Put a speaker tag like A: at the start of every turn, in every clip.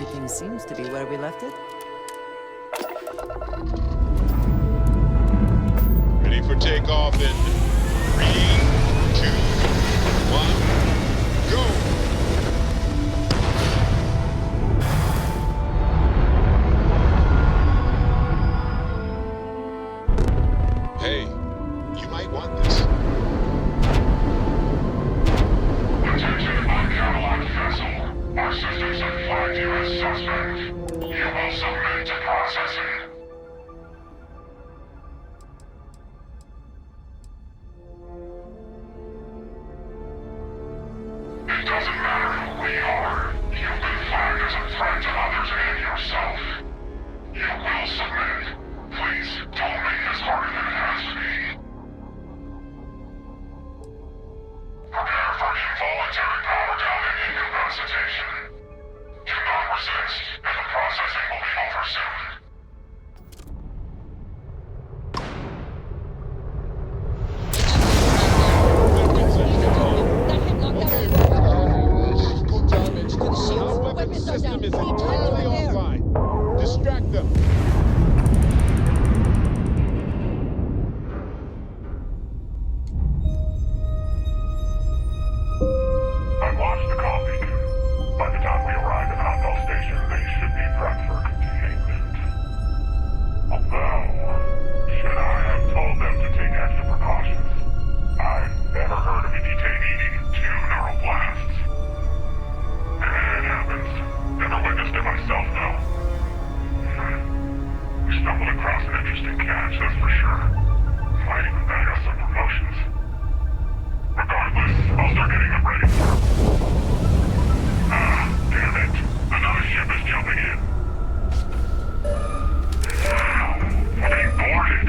A: Everything seems to be where we left it.
B: Ready for takeoff in 3, 2, 1, go! Hey, you might want this.
C: Attention on Galax vessel. Our systems have flagged you as suspect. You will submit to processing. It doesn't matter who we are. You've been flagged as a threat to others and yourself. You will submit. Please, don't make this harder than it has to be. Prepare for involuntary power down and incapacitation. Do not resist, and the processing will be over soon.
B: Physical damage to the ship. Our weapon system is entirely offline. Distract them.
C: I watched the comm beacon. By the time we arrive at Hotbell Station, they should be prepped for containment. Although, should I have told them to take extra precautions? I've never heard of a detainee needing 2 neural blasts. It happens. Never witnessed it myself, though. We stumbled across an interesting catch, that's for sure. Might even bag us some promotions. Regardless, I'll start getting them ready for him. Ah, damn it. Another ship is jumping in. We're being boarded.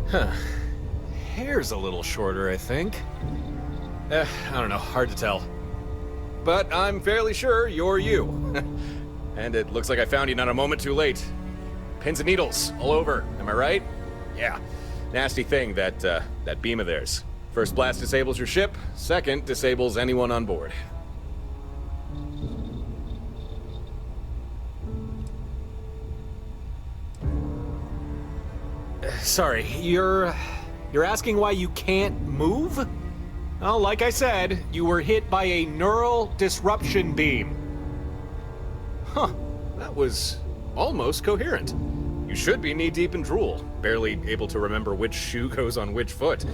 D: Huh. Hair's a little shorter, I think. I don't know, hard to tell. But I'm fairly sure you're you. And it looks like I found you not a moment too late. Pins and needles all over, am I right? Yeah. Nasty thing, that beam of theirs. First blast disables your ship, second disables anyone on board. Sorry, you're asking why you can't move? Well, like I said, you were hit by a neural disruption beam. Huh, that was almost coherent. You should be knee-deep in drool, barely able to remember which shoe goes on which foot.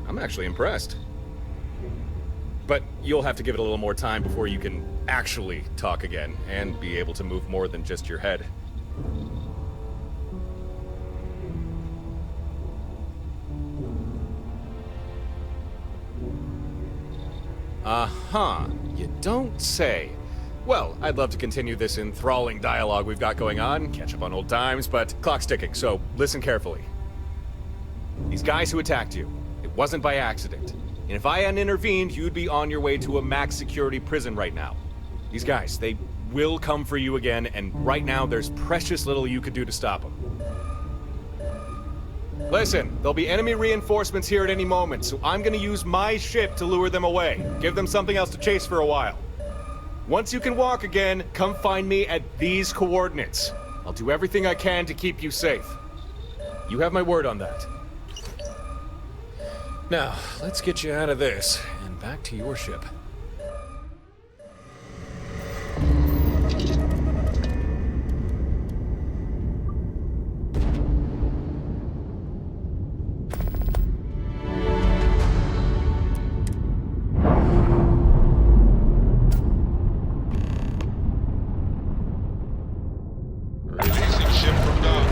D: I'm actually impressed. But you'll have to give it a little more time before you can actually talk again, and be able to move more than just your head. Uh-huh. You don't say. Well, I'd love to continue this enthralling dialogue we've got going on, catch up on old times, but clock's ticking, so listen carefully. These guys who attacked you, it wasn't by accident. And if I hadn't intervened, you'd be on your way to a max security prison right now. These guys, they will come for you again, and right now there's precious little you could do to stop them. Listen, there'll be enemy reinforcements here at any moment, so I'm gonna use my ship to lure them away. Give them something else to chase for a while. Once you can walk again, come find me at these coordinates. I'll do everything I can to keep you safe. You have my word on that. Now, let's get you out of this, and back to your ship.
B: Releasing ship from dock.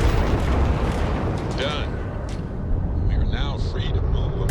B: Done. We are now free to move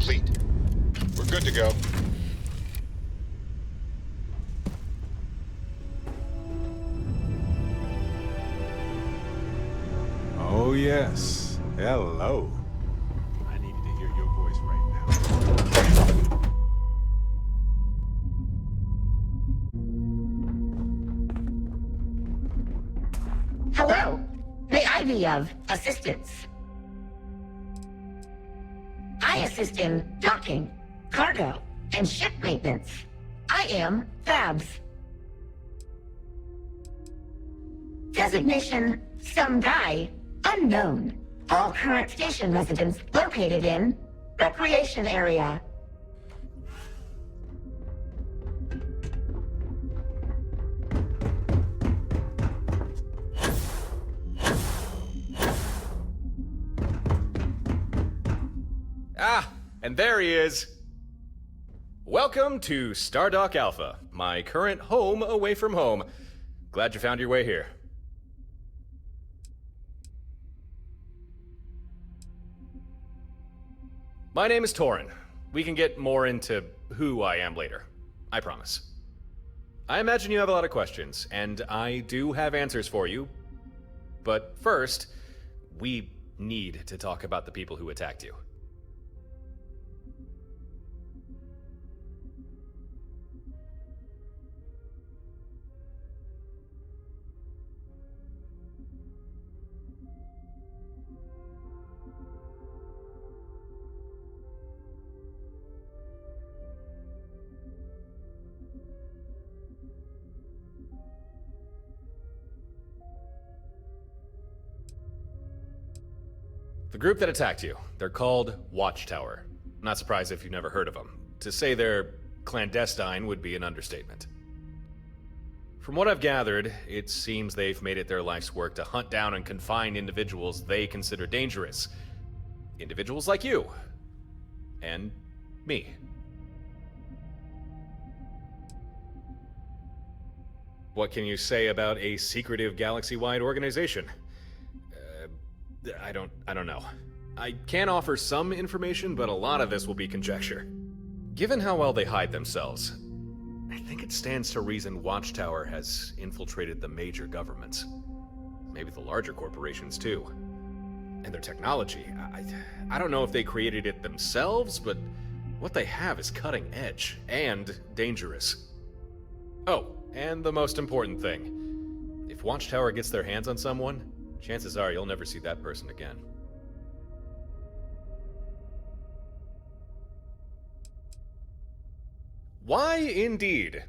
B: complete. We're good to go.
E: Oh, yes. Hello. I needed to hear your voice right now.
F: Hello. May I be of assistance? I assist in docking, cargo, and ship maintenance. I am Fabs. Designation, some guy, unknown. All current station residents located in recreation area.
D: Ah, and there he is. Welcome to Stardock Alpha, my current home away from home. Glad you found your way here. My name is Torin. We can get more into who I am later. I promise. I imagine you have a lot of questions, and I do have answers for you. But first, we need to talk about the people who attacked you. The group that attacked you, they're called Watchtower. Not surprised if you've never heard of them. To say they're clandestine would be an understatement. From what I've gathered, it seems they've made it their life's work to hunt down and confine individuals they consider dangerous. Individuals like you. And me. What can you say about a secretive galaxy-wide organization? I don't know. I can offer some information, but a lot of this will be conjecture. Given how well they hide themselves, I think it stands to reason Watchtower has infiltrated the major governments. Maybe the larger corporations too. And their technology, I don't know if they created it themselves, but what they have is cutting edge and dangerous. Oh, and the most important thing. If Watchtower gets their hands on someone, chances are you'll never see that person again. Why indeed?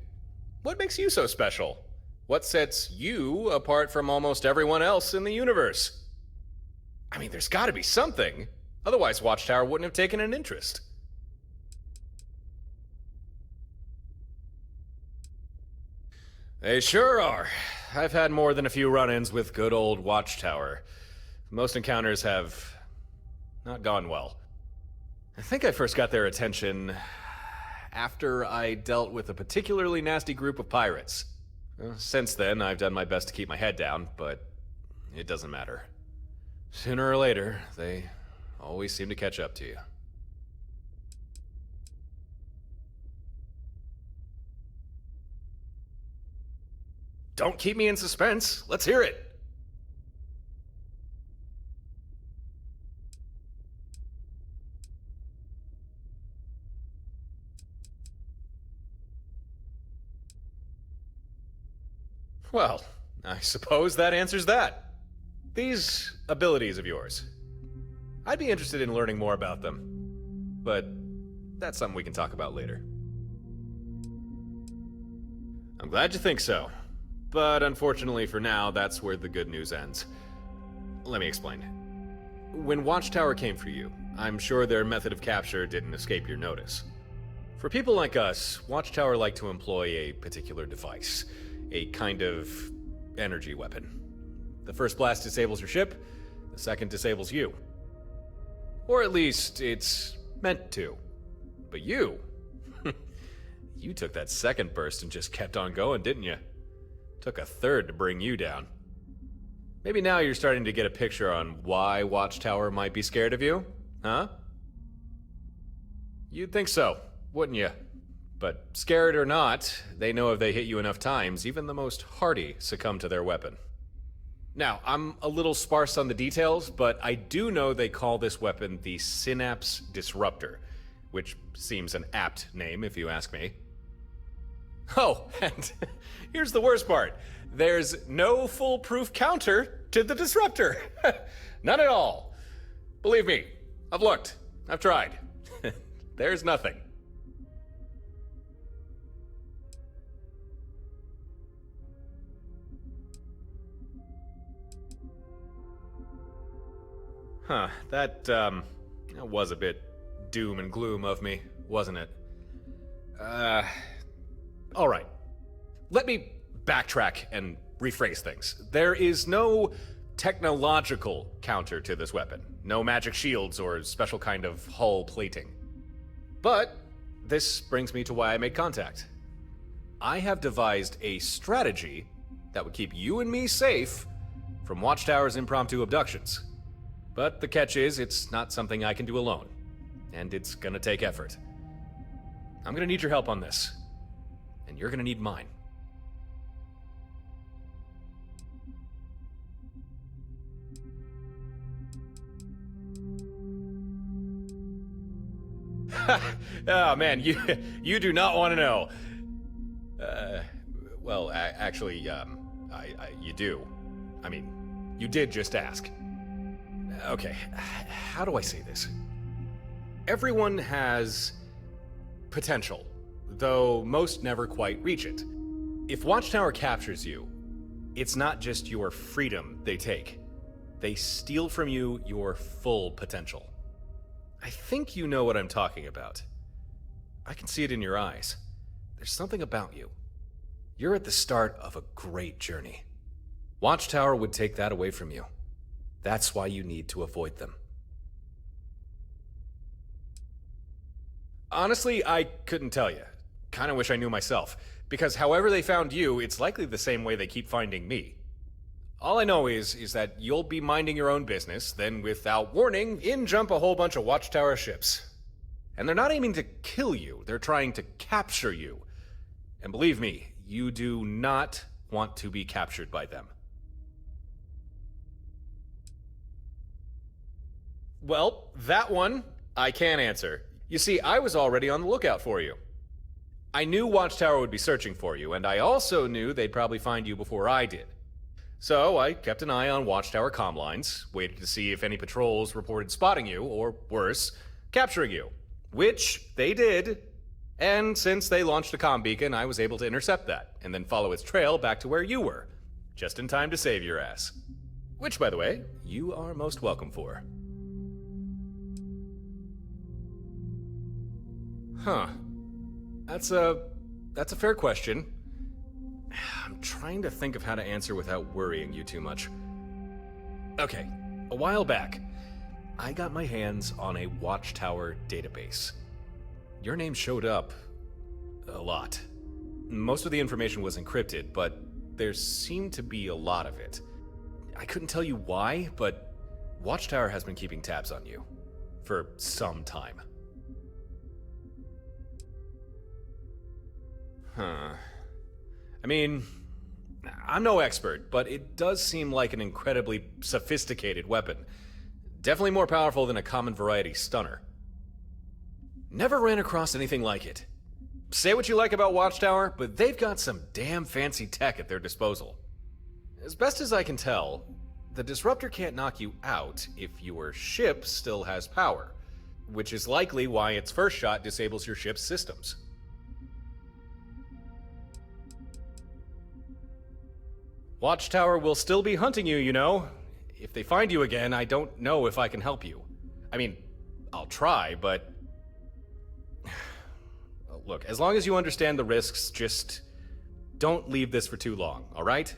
D: What makes you so special? What sets you apart from almost everyone else in the universe? I mean, there's gotta be something. Otherwise, Watchtower wouldn't have taken an interest. They sure are. I've had more than a few run-ins with good old Watchtower. Most encounters have not gone well. I think I first got their attention after I dealt with a particularly nasty group of pirates. Since then, I've done my best to keep my head down, but it doesn't matter. Sooner or later, they always seem to catch up to you. Don't keep me in suspense. Let's hear it. Well, I suppose that answers that. These abilities of yours. I'd be interested in learning more about them, but that's something we can talk about later. I'm glad you think so. But unfortunately for now, that's where the good news ends. Let me explain. When Watchtower came for you, I'm sure their method of capture didn't escape your notice. For people like us, Watchtower like to employ a particular device, a kind of energy weapon. The first blast disables your ship, the second disables you. Or at least, it's meant to. But you took that second burst and just kept on going, didn't you? Took a third to bring you down. Maybe now you're starting to get a picture on why Watchtower might be scared of you, huh? You'd think so, wouldn't you? But scared or not, they know if they hit you enough times, even the most hardy succumb to their weapon. Now, I'm a little sparse on the details, but I do know they call this weapon the Synapse Disruptor, which seems an apt name if you ask me. Oh, and here's the worst part. There's no foolproof counter to the Disruptor. None at all. Believe me, I've looked. I've tried. There's nothing. Huh, that was a bit doom and gloom of me, wasn't it? Alright. Let me backtrack and rephrase things. There is no technological counter to this weapon. No magic shields or special kind of hull plating. But this brings me to why I made contact. I have devised a strategy that would keep you and me safe from Watchtower's impromptu abductions. But the catch is, it's not something I can do alone. And it's gonna take effort. I'm gonna need your help on this. And you're gonna need mine. Oh man, you do not want to know. Well, actually, you do. I mean, you did just ask. Okay, how do I say this? Everyone has potential, though most never quite reach it. If Watchtower captures you, it's not just your freedom they take. They steal from you your full potential. I think you know what I'm talking about. I can see it in your eyes. There's something about you. You're at the start of a great journey. Watchtower would take that away from you. That's why you need to avoid them. Honestly, I couldn't tell you. Kinda wish I knew myself. Because however they found you, it's likely the same way they keep finding me. All I know is that you'll be minding your own business, then without warning, in jump a whole bunch of Watchtower ships. And they're not aiming to kill you, they're trying to capture you. And believe me, you do not want to be captured by them. Well, that one, I can answer. You see, I was already on the lookout for you. I knew Watchtower would be searching for you, and I also knew they'd probably find you before I did. So I kept an eye on Watchtower comm lines, waited to see if any patrols reported spotting you, or worse, capturing you. Which they did, and since they launched a comm beacon, I was able to intercept that, and then follow its trail back to where you were, just in time to save your ass. Which, by the way, you are most welcome for. Huh. That's a fair question. I'm trying to think of how to answer without worrying you too much. Okay, a while back, I got my hands on a Watchtower database. Your name showed up a lot. Most of the information was encrypted, but there seemed to be a lot of it. I couldn't tell you why, but Watchtower has been keeping tabs on you for some time. Huh. I mean, I'm no expert, but it does seem like an incredibly sophisticated weapon. Definitely more powerful than a common variety stunner. Never ran across anything like it. Say what you like about Watchtower, but they've got some damn fancy tech at their disposal. As best as I can tell, the Disruptor can't knock you out if your ship still has power, which is likely why its first shot disables your ship's systems. Watchtower will still be hunting you, you know. If they find you again, I don't know if I can help you. I mean, I'll try, but... Look, as long as you understand the risks, just don't leave this for too long, alright?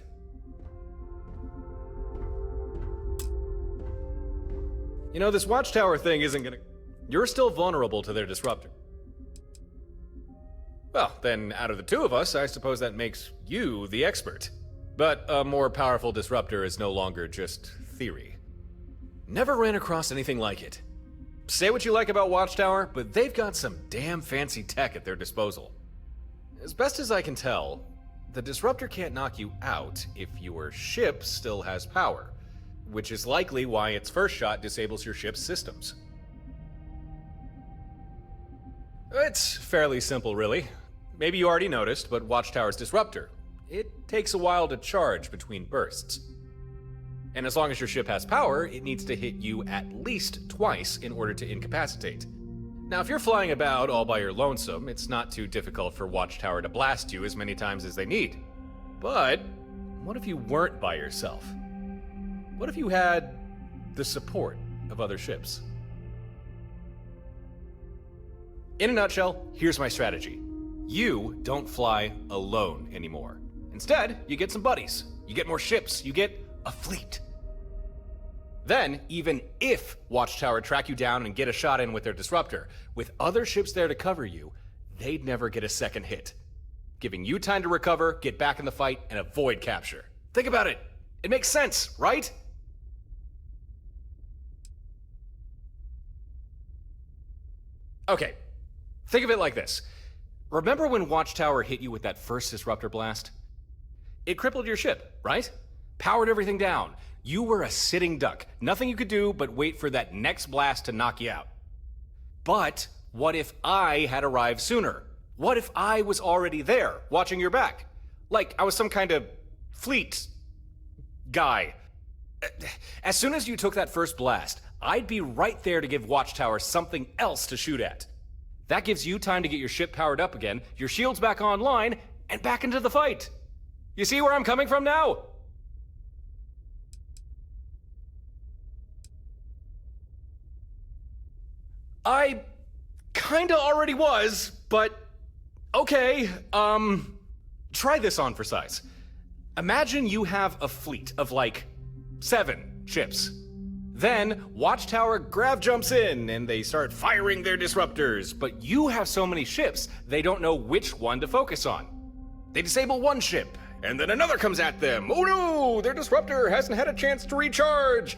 D: You know, this Watchtower thing isn't gonna... You're still vulnerable to their disruptor. Well, then, out of the two of us, I suppose that makes you the expert. But a more powerful disruptor is no longer just theory. Never ran across anything like it. say what you like about Watchtower, but they've got some damn fancy tech at their disposal. As best as I can tell, the disruptor can't knock you out if your ship still has power, which is likely why its first shot disables your ship's systems. It's fairly simple, really. Maybe you already noticed, but Watchtower's disruptor, it takes a while to charge between bursts. And as long as your ship has power, it needs to hit you at least twice in order to incapacitate. Now, if you're flying about all by your lonesome, it's not too difficult for Watchtower to blast you as many times as they need. But what if you weren't by yourself? What if you had the support of other ships? In a nutshell, here's my strategy. You don't fly alone anymore. Instead, you get some buddies, you get more ships, you get a fleet. Then, even if Watchtower track you down and get a shot in with their disruptor, with other ships there to cover you, they'd never get a second hit, giving you time to recover, get back in the fight, and avoid capture. Think about it. It makes sense, right? Okay, think of it like this. Remember when Watchtower hit you with that first disruptor blast? It crippled your ship, right? Powered everything down. You were a sitting duck. Nothing you could do but wait for that next blast to knock you out. But what if I had arrived sooner? What if I was already there, watching your back? Like I was some kind of fleet guy. As soon as you took that first blast, I'd be right there to give Watchtower something else to shoot at. That gives you time to get your ship powered up again, your shields back online, and back into the fight. You see where I'm coming from now? I kinda already was, but okay, try this on for size. Imagine you have a fleet of like 7 ships. Then Watchtower grav jumps in and they start firing their disruptors, but you have so many ships, they don't know which one to focus on. They disable one ship, and then another comes at them. Oh no, their disruptor hasn't had a chance to recharge.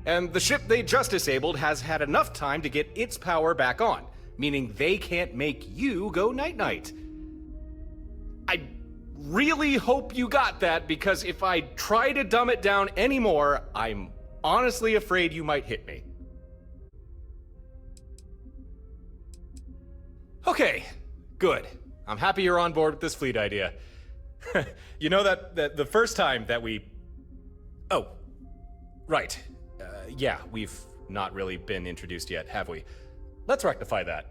D: And the ship they just disabled has had enough time to get its power back on, meaning they can't make you go night-night. I really hope you got that, because if I try to dumb it down anymore, I'm honestly afraid you might hit me. Okay, good. I'm happy you're on board with this fleet idea. You know that the first time that we... Oh, right. Yeah, we've not really been introduced yet, have we? Let's rectify that.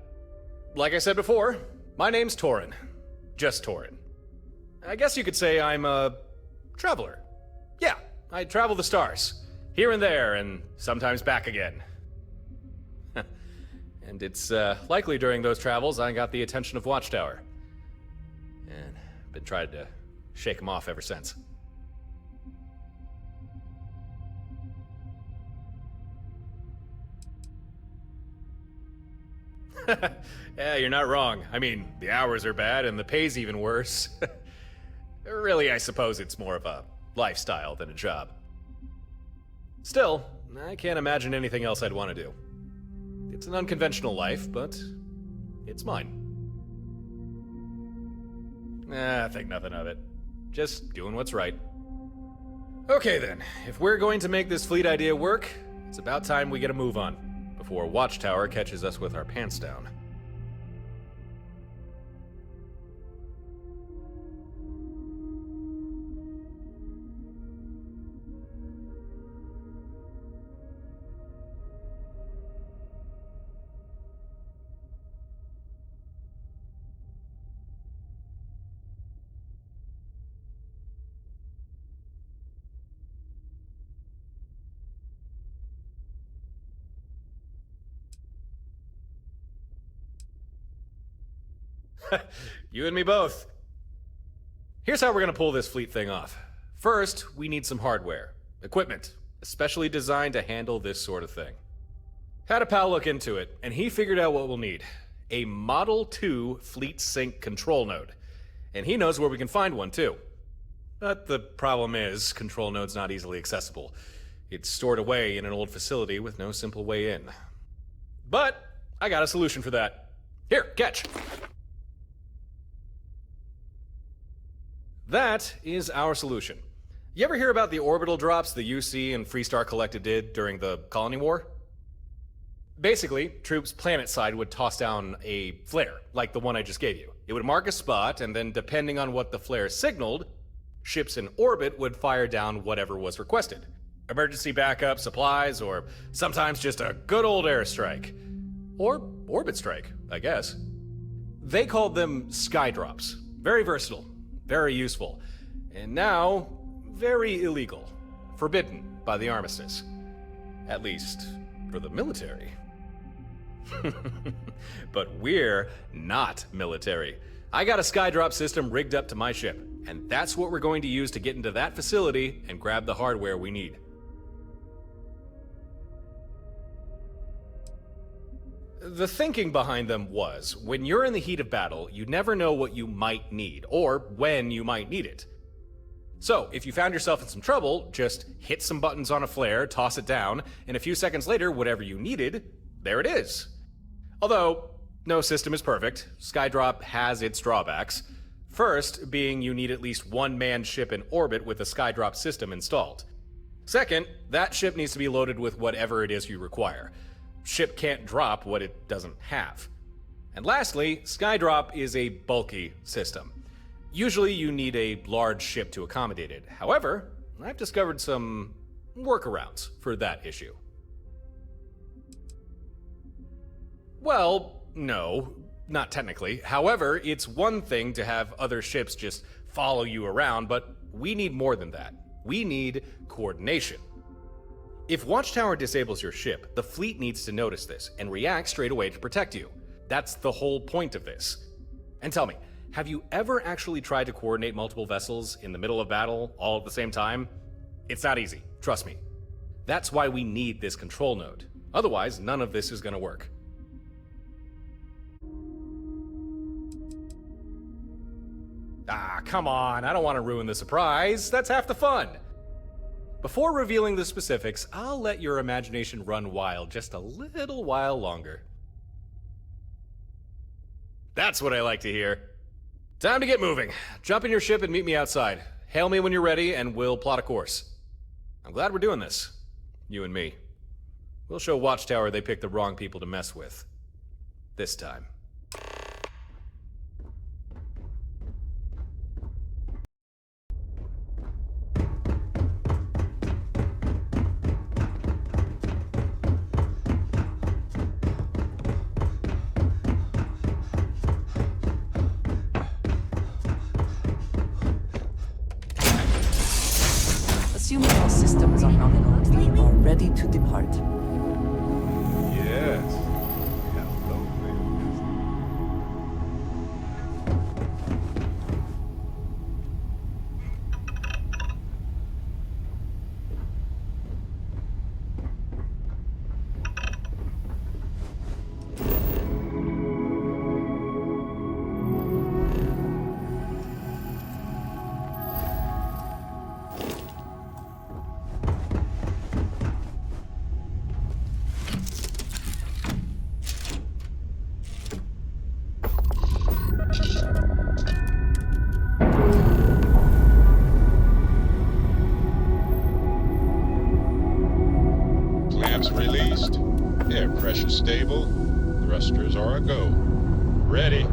D: Like I said before, my name's Torin. Just Torin. I guess you could say I'm a traveler. Yeah, I travel the stars. Here and there, and sometimes back again. And it's likely during those travels I got the attention of Watchtower. And been trying to shake him off ever since. Yeah, you're not wrong. I mean, the hours are bad and the pay's even worse. Really, I suppose it's more of a lifestyle than a job. Still, I can't imagine anything else I'd want to do. It's an unconventional life, but it's mine. I think nothing of it. Just doing what's right. Okay then, if we're going to make this fleet idea work, it's about time we get a move on, before Watchtower catches us with our pants down. You and me both. Here's how we're gonna pull this fleet thing off. First, we need some hardware. Equipment, especially designed to handle this sort of thing. Had a pal look into it, and he figured out what we'll need. A Model 2 Fleet Sync control node. And he knows where we can find one, too. But the problem is, control node's not easily accessible. It's stored away in an old facility with no simple way in. But I got a solution for that. Here, catch. That is our solution. You ever hear about the orbital drops the UC and Freestar Collective did during the Colony War? Basically, troops planet-side would toss down a flare, like the one I just gave you. It would mark a spot, and then depending on what the flare signaled, ships in orbit would fire down whatever was requested. Emergency backup, supplies, or sometimes just a good old airstrike. Or orbit strike, I guess. They called them sky drops. Very versatile, very useful, and now very illegal. Forbidden by the armistice. At least for the military. But we're not military. I got a skydrop system rigged up to my ship, and that's what we're going to use to get into that facility and grab the hardware we need. The thinking behind them was, when you're in the heat of battle, you never know what you might need, or when you might need it. So, if you found yourself in some trouble, just hit some buttons on a flare, toss it down, and a few seconds later, whatever you needed, there it is. Although, no system is perfect. Skydrop has its drawbacks. First, being you need at least one manned ship in orbit with a Skydrop system installed. Second, that ship needs to be loaded with whatever it is you require. Ship can't drop what it doesn't have. And lastly, Skydrop is a bulky system. Usually you need a large ship to accommodate it. However, I've discovered some workarounds for that issue. Well, no, not technically. However, it's one thing to have other ships just follow you around, but we need more than that. We need coordination. If Watchtower disables your ship, the fleet needs to notice this and react straight away to protect you. That's the whole point of this. And tell me, have you ever actually tried to coordinate multiple vessels in the middle of battle all at the same time? It's not easy, trust me. That's why we need this control node. Otherwise, none of this is going to work. Ah, come on, I don't want to ruin the surprise. That's half the fun. Before revealing the specifics, I'll let your imagination run wild just a little while longer. That's what I like to hear. Time to get moving. Jump in your ship and meet me outside. Hail me when you're ready and we'll plot a course. I'm glad we're doing this. You and me. We'll show Watchtower they picked the wrong people to mess with. This time.
A: Assuming all systems are nominal, we are ready to depart.
E: Yes. Hello there.
B: Clamps released. Air pressure stable. Thrusters are a go. Ready.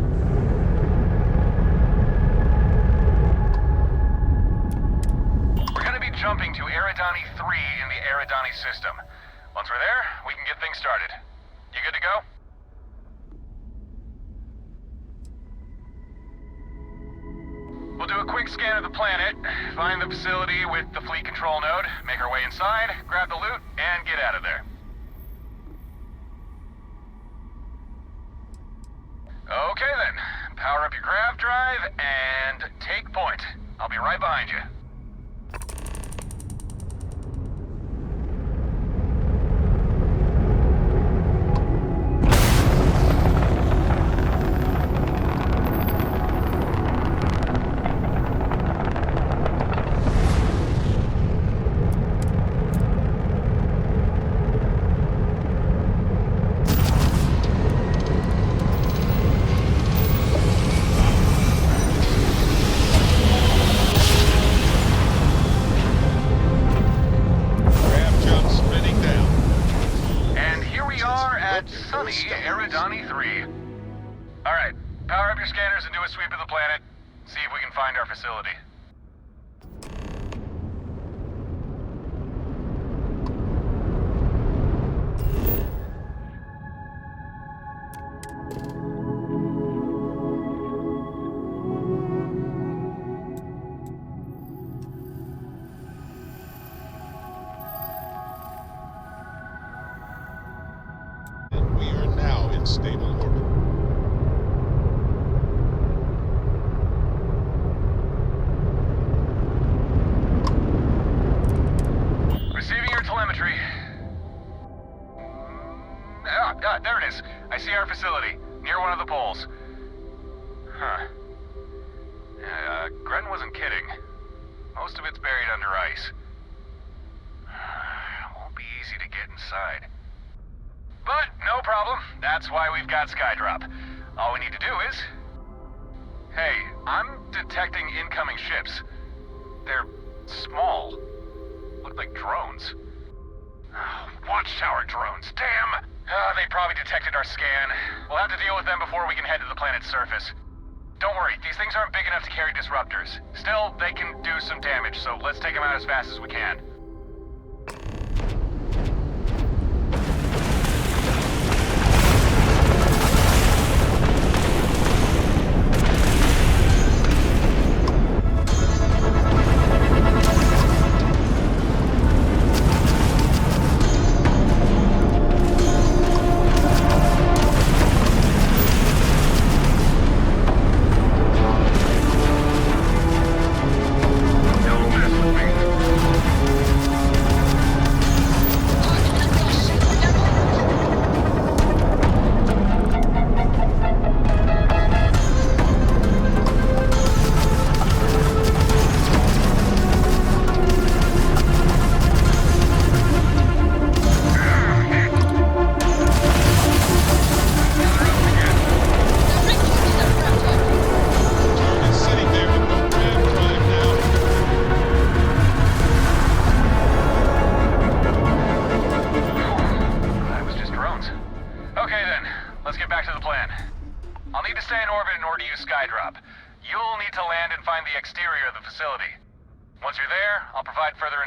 C: We're gonna be jumping to Eridani 3 in the Eridani system. Once we're there, we can get things started. You good to go? We'll do a quick scan of the planet, find the facility with the fleet control node, make our way inside, grab the loot, and get out of there. Okay then, power up your grav drive and take point. I'll be right behind you.
G: your scanners and do a sweep of the planet. See if we can find our facility.
B: We are now in stable orbit.
G: Receiving your telemetry. There it is. I see our facility, near one of the poles. Huh. Gren wasn't kidding. Most of it's buried under ice. Won't be easy to get inside. But no problem. That's why we've got Skydrop. All we need to do is... Hey, I'm detecting incoming ships. They're small. Look like drones. Watchtower drones, damn! They probably detected our scan. We'll have to deal with them before we can head to the planet's surface. Don't worry, these things aren't big enough to carry disruptors. Still, they can do some damage, so let's take them out as fast as we can.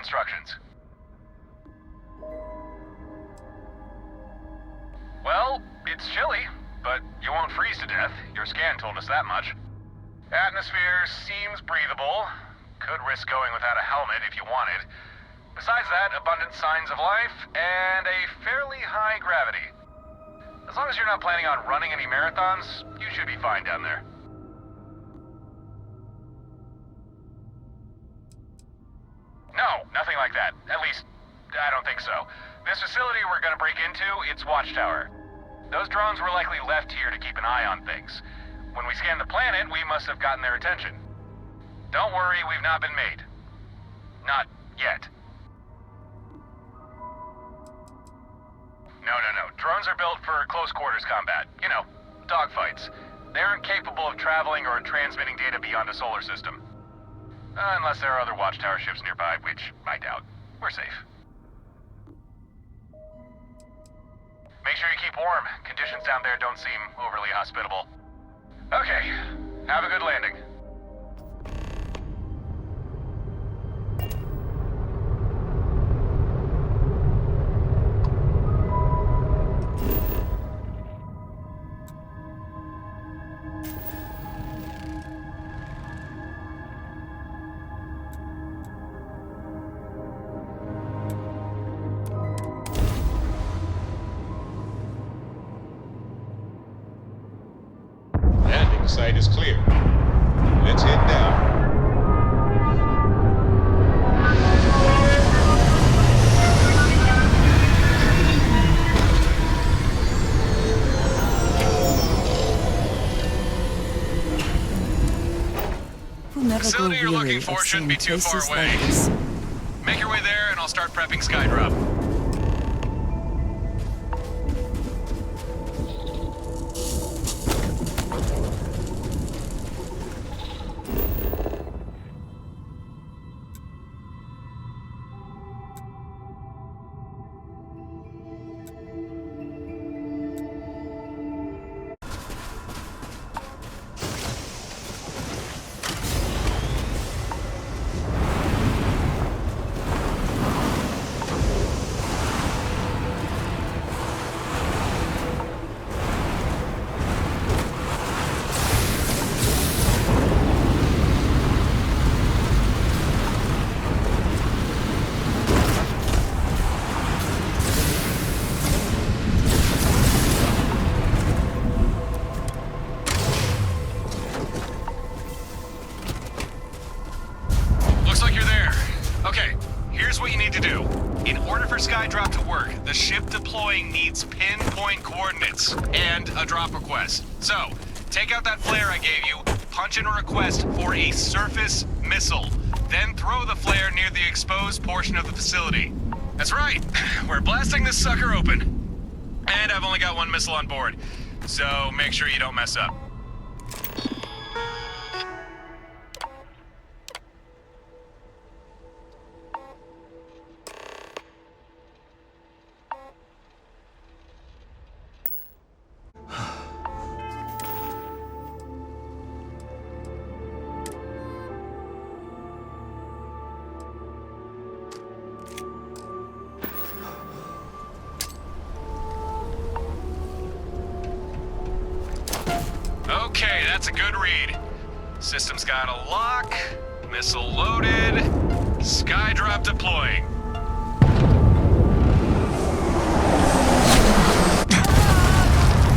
G: Instructions. Well, it's chilly, but you won't freeze to death. Your scan told us that much. Atmosphere seems breathable. Could risk going without a helmet if you wanted. Besides that, abundant signs of life and a fairly high gravity. As long as you're not planning on running any marathons, you should be fine down there. No, nothing like that. At least, I don't think so. This facility we're gonna break into, it's Watchtower. Those drones were likely left here to keep an eye on things. When we scanned the planet, we must have gotten their attention. Don't worry, we've not been made. Not yet. No. Drones are built for close quarters combat. You know, dogfights. They aren't capable of traveling or transmitting data beyond a solar system. Unless there are other Watchtower ships nearby, which I doubt. We're safe. Make sure you keep warm. Conditions down there don't seem overly hospitable. Okay, have a good landing.
B: The site is clear. Let's head down.
A: We'll never
G: Facility
A: grow
G: you're
A: weary
G: looking for
A: of
G: shouldn't be
A: seeing
G: too far
A: places
G: away.
A: like this.
G: Make your way there and I'll start prepping Skydrop.
D: for Skydrop to work, the ship deploying needs pinpoint coordinates and a drop request. So, take out that flare I gave you, punch in a request for a surface missile, then throw the flare near the exposed portion of the facility. That's right, we're blasting this sucker open. And I've only got one missile on board, so make sure you don't mess up. Okay, that's a good read. System's got a lock, missile loaded, Skydrop deploying.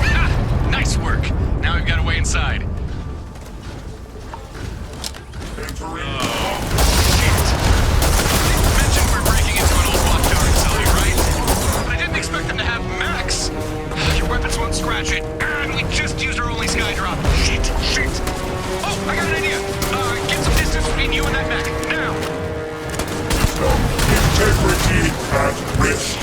D: Ha! Nice work. Now we've got a way inside. Oh, shit. They mentioned we're breaking into an old Watchtower facility, right? But I didn't expect them to have Max. Your weapons won't scratch it. And we just used our only Skydrop. Shit. Oh, I got an idea. Get some distance between you and that mech. Now.
C: Integrity at risk.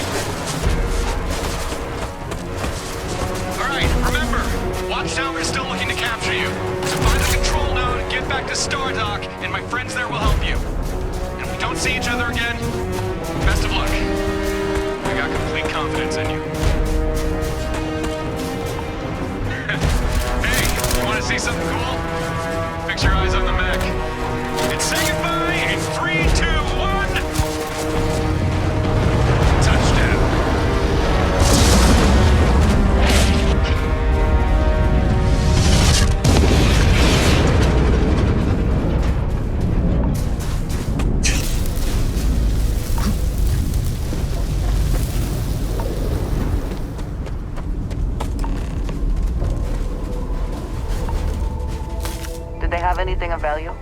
D: Alright, remember, Watchtower is still looking to capture you. So find the control node, get back to Stardock, and my friends there will help you. And if we don't see each other again, best of luck. I got complete confidence in you. Hey, you want to see something cool? Fix your eyes on the mech. And say goodbye in 3, 2, 1. Touchdown.
A: Did they have anything of value?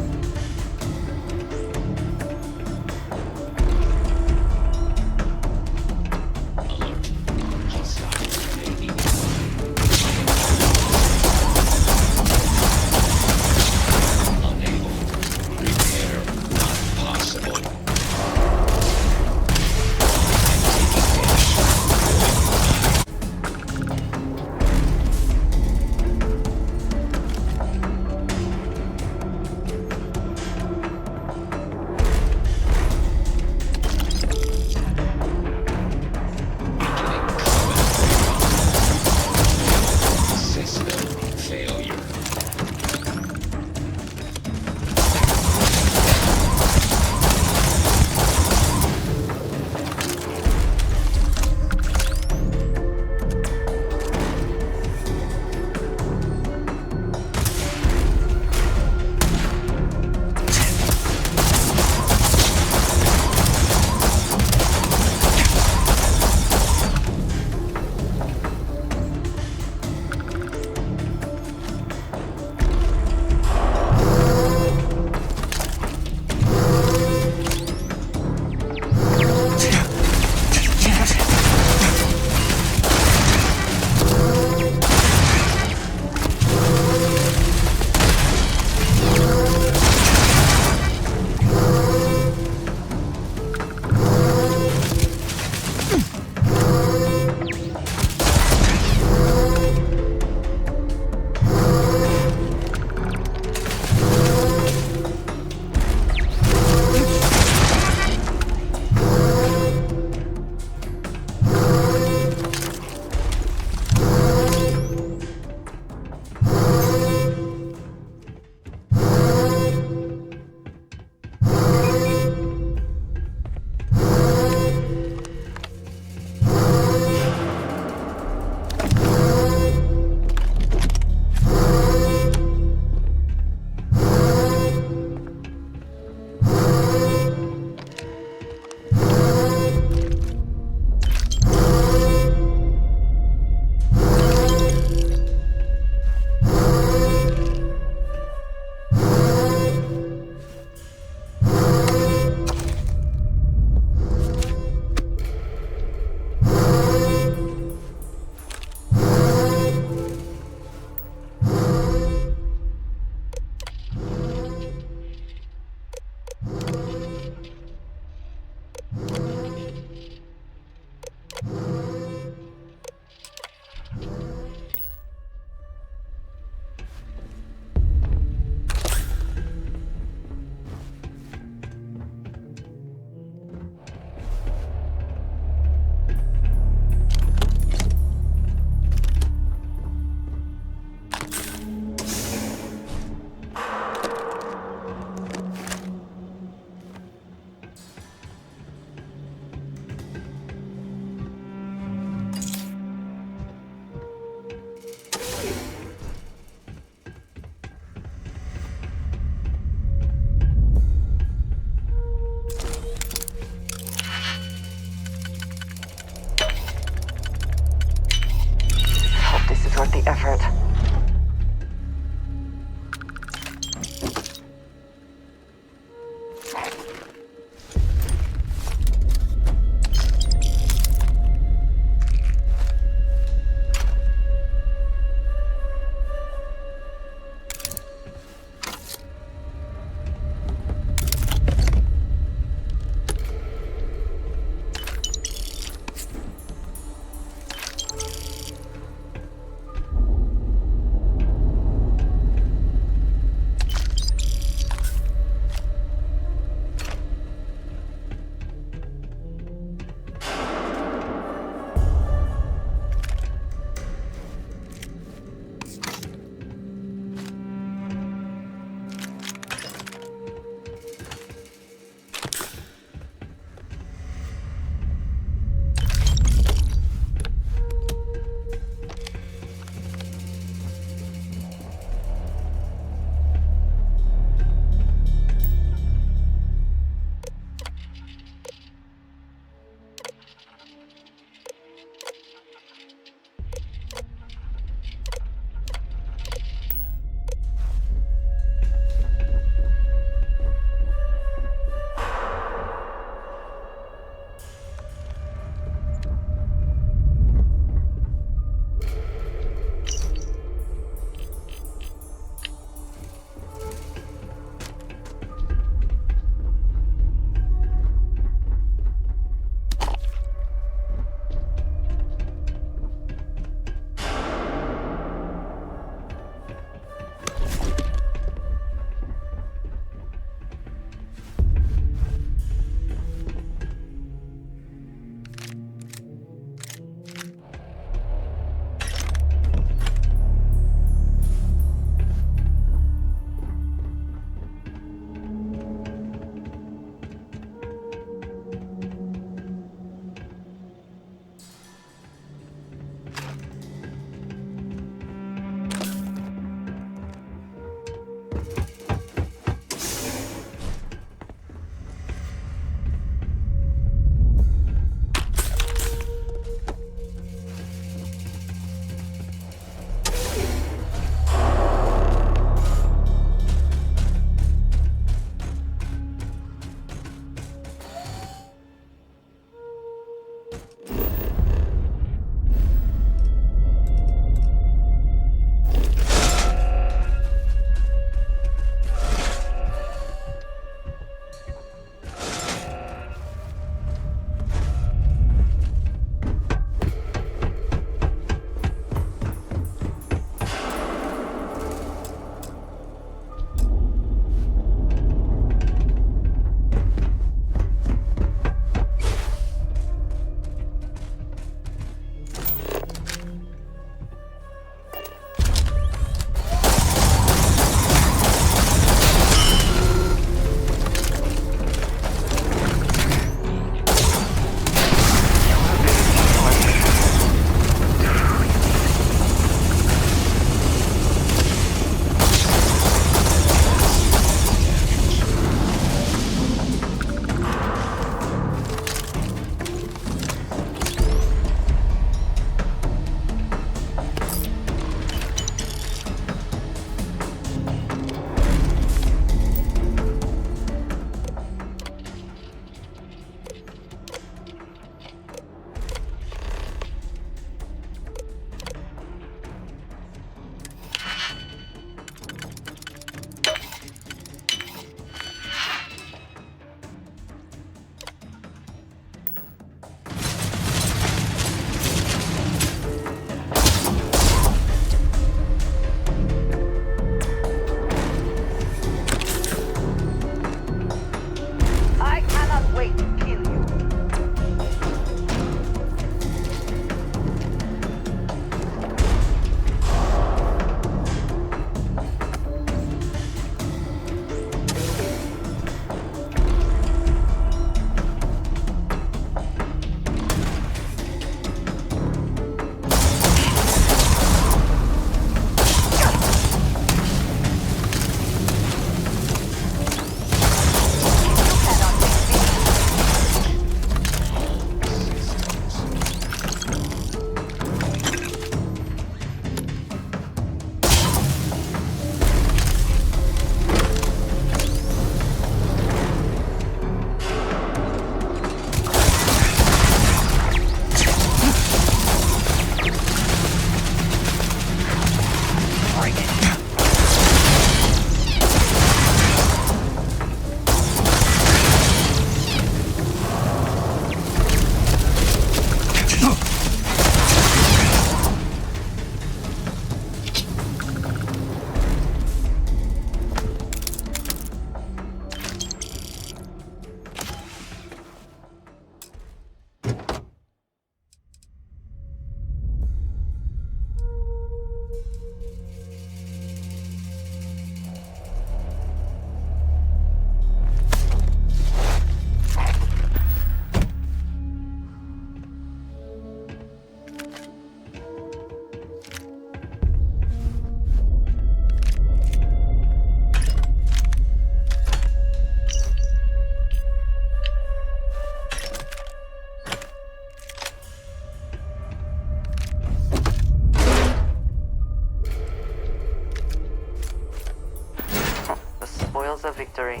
H: victory.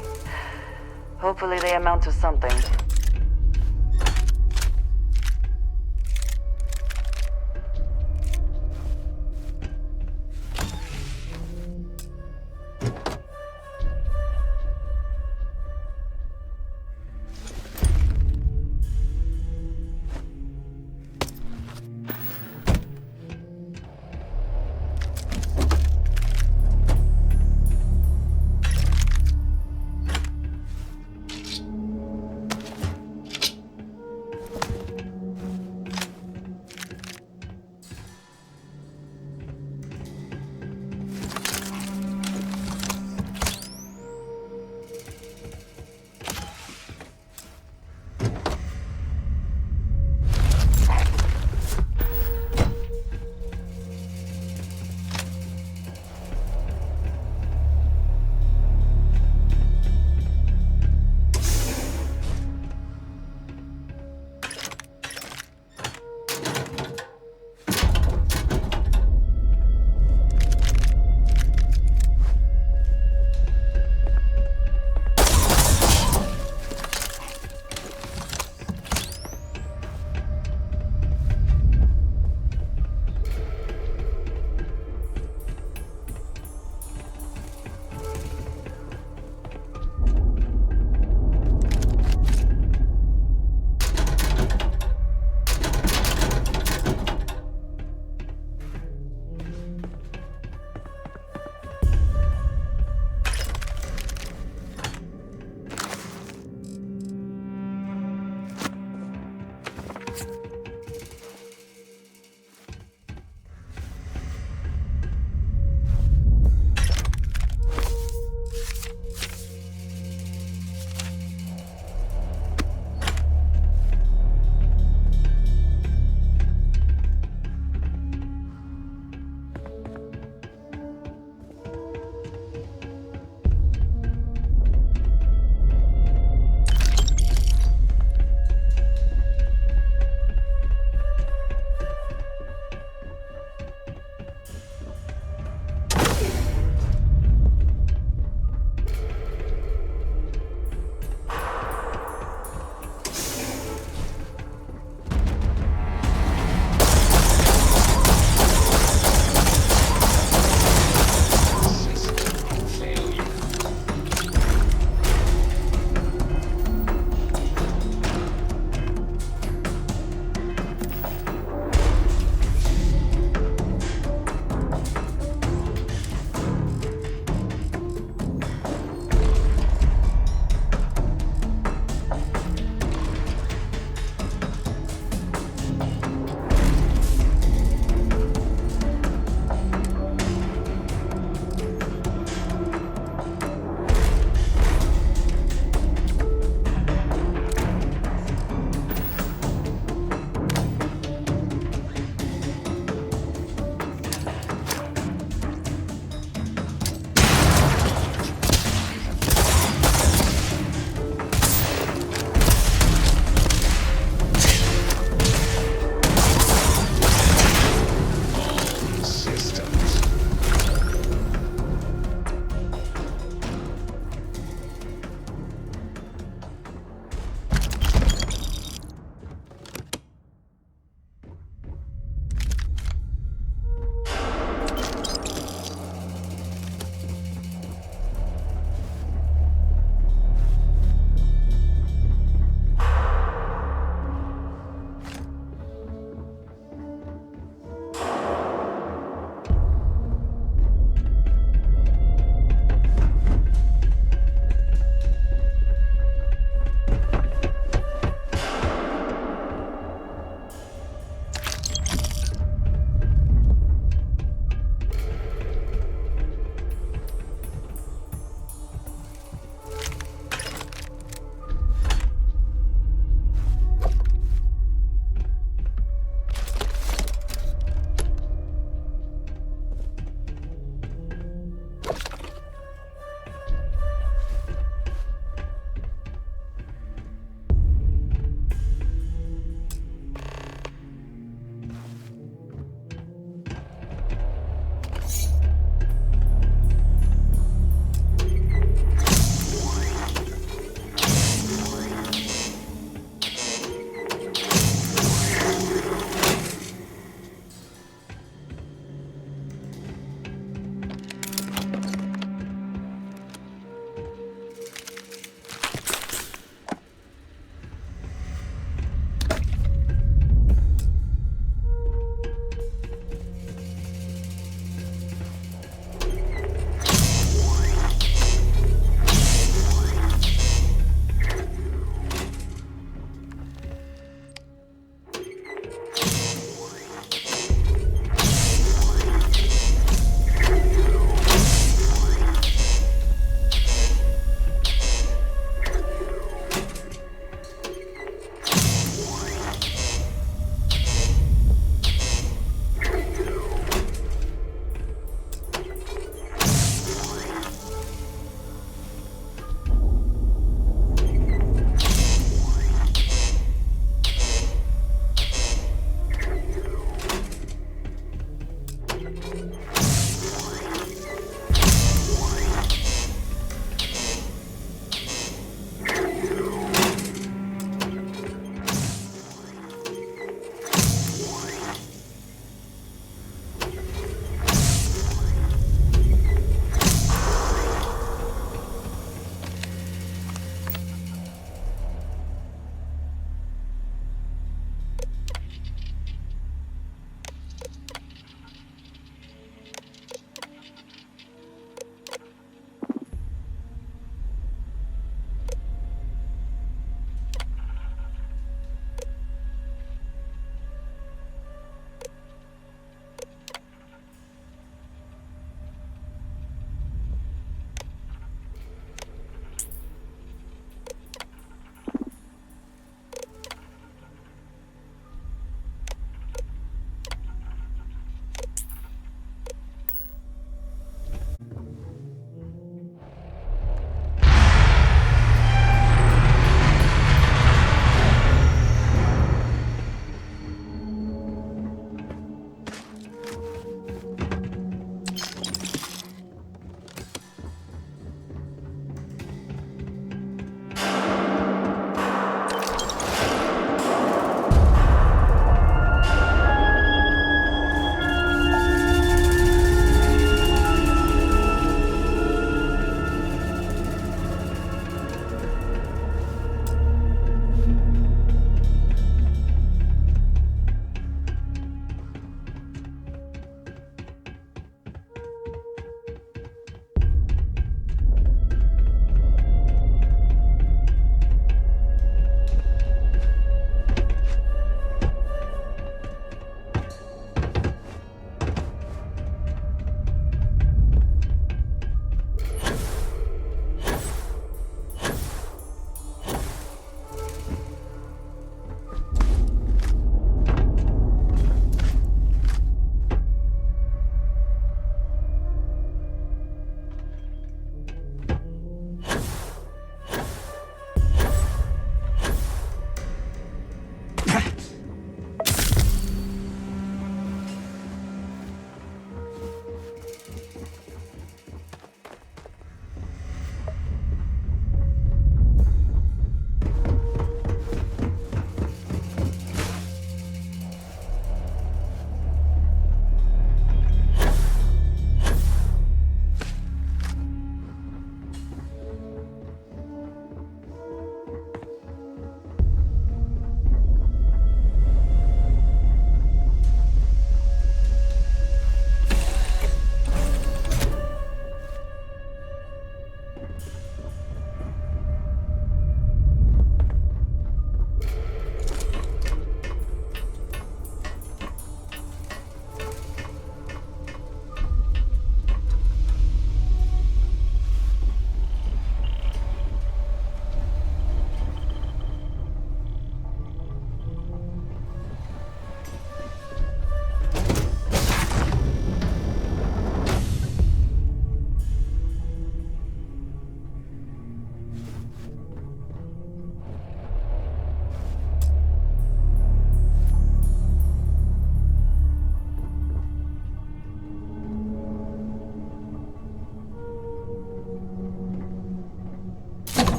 H: Hopefully they amount to something.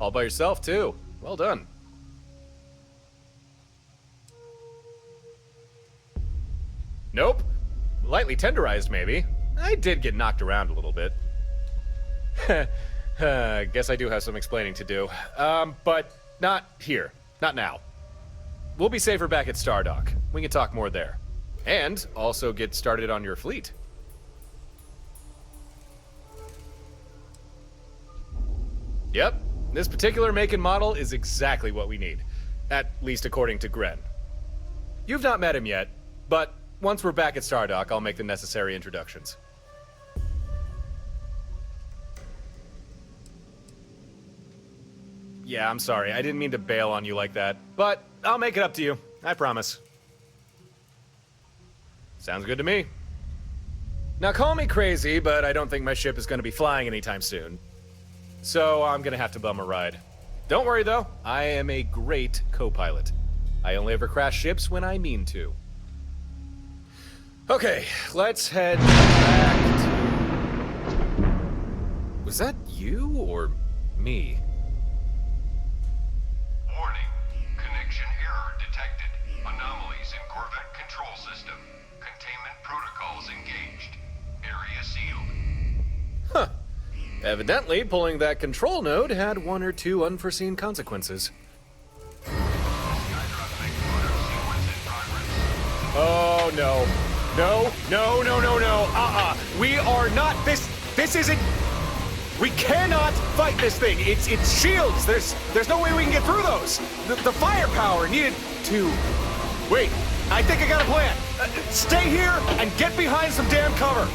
D: All by yourself, too. Well done. Nope. Lightly tenderized, maybe. I did get knocked around a little bit. Guess I do have some explaining to do. But not here. Not now. We'll be safer back at Stardock. We can talk more there. And also get started on your fleet. Yep, this particular make and model is exactly what we need. At least according to Gren. You've not met him yet, but once we're back at Stardock, I'll make the necessary introductions. Yeah, I'm sorry. I didn't mean to bail on you like that, but I'll make it up to you. I promise. Sounds good to me. Now, call me crazy, but I don't think my ship is going to be flying anytime soon. So I'm going to have to bum a ride. Don't worry, though. I am a great co-pilot. I only ever crash ships when I mean to. Okay, let's head back to... Was that you or me?
C: Warning. Connection error detected. Anomalies in Corvette control system. Containment protocols engaged. Area sealed.
D: Huh. Evidently, pulling that control node had one or two unforeseen consequences. Oh, no. No, no, no, no, no. We are not... This isn't... We cannot fight this thing. It's shields. There's no way we can get through those. The firepower needed to... Wait, I think I got a plan. Stay here and get behind some damn cover.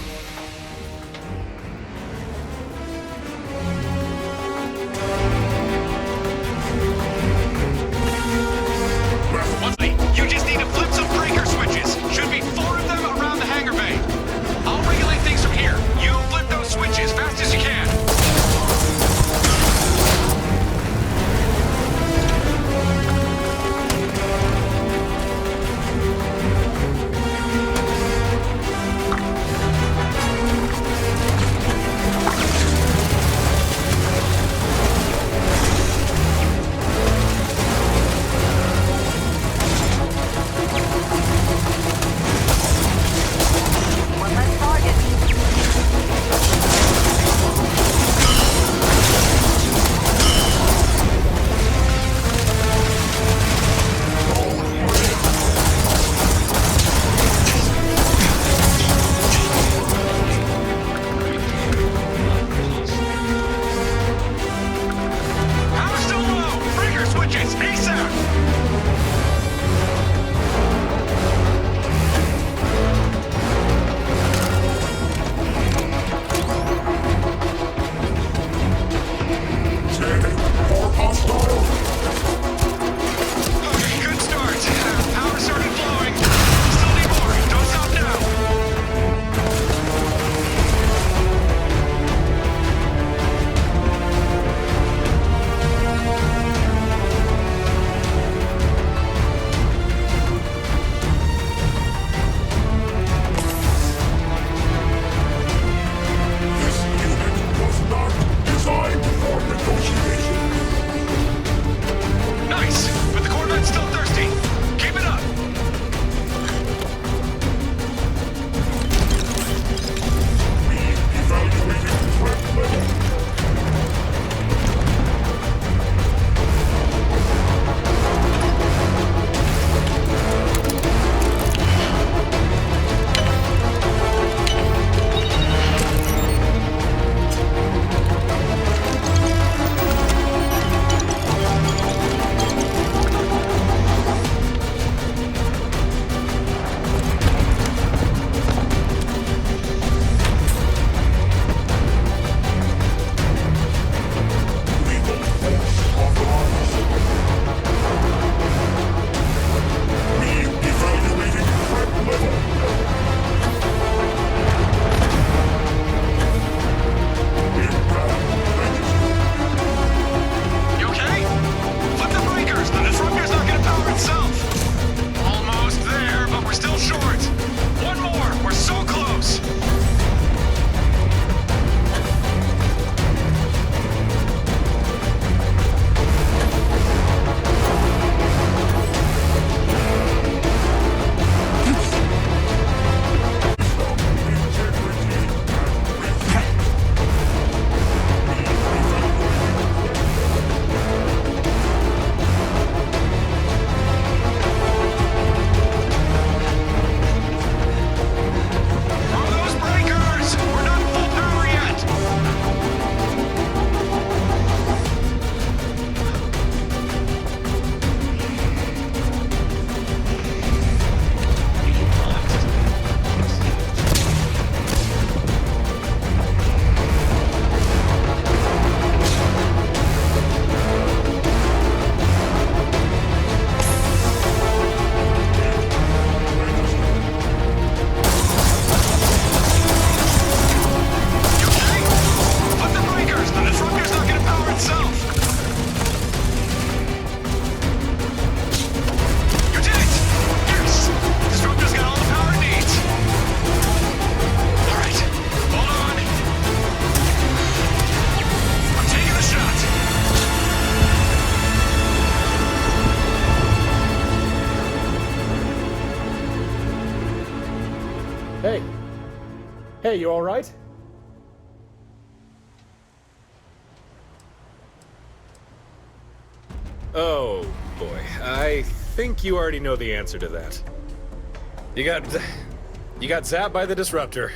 G: You just need to flip some breaker switches. Should be 4 of them around the hangar bay. I'll regulate things from here. You flip those switches fast as you can.
D: Hey, you alright? Oh, boy. I think you already know the answer to that. You got zapped by the disruptor.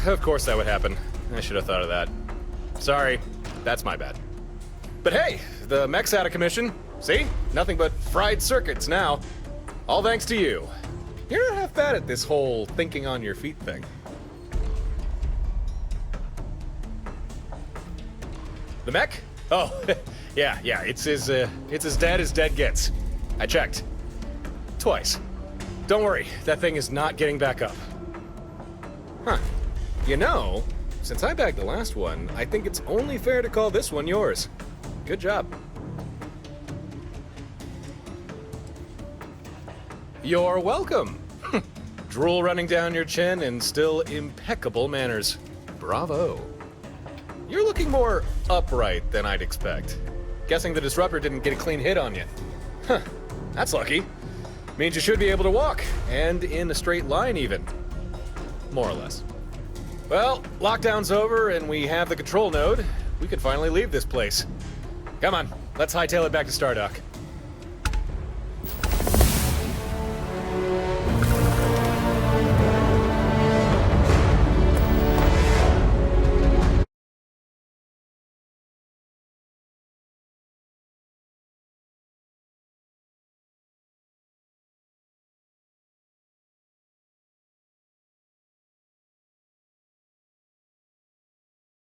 D: Of course that would happen. I should have thought of that. Sorry, that's my bad. But hey, the mech's out of commission. See? Nothing but fried circuits now. All thanks to you. You're not half bad at this whole thinking on your feet thing. The mech? Oh, yeah, it's as dead as dead gets. I checked. Twice. Don't worry, that thing is not getting back up. Huh. You know, since I bagged the last one, I think it's only fair to call this one yours. Good job. You're welcome. Drool running down your chin and still impeccable manners. Bravo. You're looking more upright than I'd expect. Guessing the disruptor didn't get a clean hit on you. Huh, that's lucky. Means you should be able to walk, and in a straight line even. More or less. Well, lockdown's over and we have the control node. We can finally leave this place. Come on, let's hightail it back to Stardock.